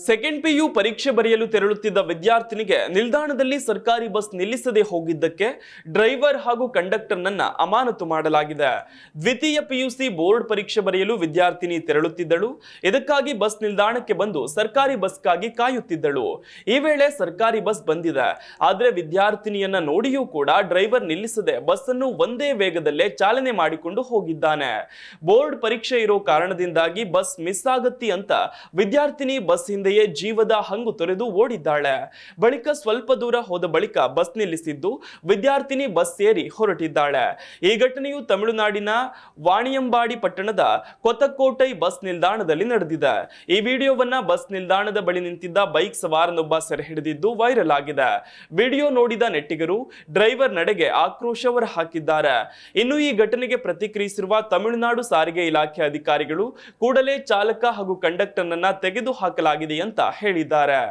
Second PU ಪರೀಕ್ಷೆ ಬರೆಯಲು ತೆರಳುತ್ತಿದ್ದ ವಿದ್ಯಾರ್ಥಿನಿಗೆ ನಿಲ್ದಾಣದಲ್ಲಿ ಸರ್ಕಾರಿ ಬಸ್ ನಿಲ್ಲಿಸದೆ ಹೋಗಿದ್ದಕ್ಕೆ ಡ್ರೈವರ್ ಹಾಗೂ ಕಂಡಕ್ಟರ್ನನ್ನ ಅಮಾನತು ಮಾಡಲಾಗಿದೆ. ದ್ವಿತೀಯ ಪಿಯುಸಿ ಬೋರ್ಡ್ ಪರೀಕ್ಷೆ ಬರೆಯಲು ವಿದ್ಯಾರ್ಥಿನಿ ತೆರಳುತ್ತಿದ್ದಳು. ಇದಕ್ಕಾಗಿ ಬಸ್ ನಿಲ್ದಾಣಕ್ಕೆ ಬಂದು ಸರ್ಕಾರಿ ಬಸ್ಗಾಗಿ ಕಾಯುತ್ತಿದ್ದಳು. ಈ ವೇಳೆ ಸರ್ಕಾರಿ ಬಸ್ ಬಂದಿದೆ. ಆದ್ರೆ ವಿದ್ಯಾರ್ಥಿನಿಯನ್ನ ನೋಡಿಯೂ ಕೂಡ ಡ್ರೈವರ್ ನಿಲ್ಲಿಸದೆ ಬಸ್ ಅನ್ನು ಒಂದೇ ವೇಗದಲ್ಲೇ ಚಾಲನೆ ಮಾಡಿಕೊಂಡು ಹೋಗಿದ್ದಾನೆ. ಬೋರ್ಡ್ ಪರೀಕ್ಷೆ ಇರೋ ಕಾರಣದಿಂದಾಗಿ ಬಸ್ ಮಿಸ್ ಆಗತ್ತಿ ಅಂತ ವಿದ್ಯಾರ್ಥಿನಿ ಬಸ್ ಹಿಂದೆಯೇ ಜೀವದ ಹಂಗು ತೊರೆದು ಓಡಿದ್ದಾಳೆ. ಬಳಿಕ ಸ್ವಲ್ಪ ದೂರ ಹೋದ ಬಳಿಕ ಬಸ್ ನಿಲ್ಲಿಸಿದ್ದು ವಿದ್ಯಾರ್ಥಿನಿ ಬಸ್ ಸೇರಿ ಹೊರಟಿದ್ದಾಳೆ. ಈ ಘಟನೆಯು ತಮಿಳುನಾಡಿನ ವಾಣಿಯಂಬಾಡಿ ಪಟ್ಟಣದ ಕೊತ್ತಕೋಟೈ ಬಸ್ ನಿಲ್ದಾಣದಲ್ಲಿ ನಡೆದಿದೆ. ಈ ವಿಡಿಯೋವನ್ನ ಬಸ್ ನಿಲ್ದಾಣದ ಬಳಿ ನಿಂತಿದ್ದ ಬೈಕ್ ಸವಾರನೊಬ್ಬ ಸೆರೆ ಹಿಡಿದಿದ್ದು ವೈರಲ್ ಆಗಿದೆ. ವಿಡಿಯೋ ನೋಡಿದ ನೆಟ್ಟಿಗರು ಡ್ರೈವರ್ ನಡೆಗೆ ಆಕ್ರೋಶ ಹೊರಹಾಕಿದ್ದಾರೆ. ಇನ್ನು ಈ ಘಟನೆಗೆ ಪ್ರತಿಕ್ರಿಯಿಸಿರುವ ತಮಿಳುನಾಡು ಸಾರಿಗೆ ಇಲಾಖೆ ಅಧಿಕಾರಿಗಳು ಕೂಡಲೇ ಚಾಲಕ ಹಾಗೂ ಕಂಡಕ್ಟರ್ನನ್ನ ತೆಗೆದು ಹಾಕಲಾಗಿದೆ ಅಂತ ಹೇಳಿದ್ದಾರೆ.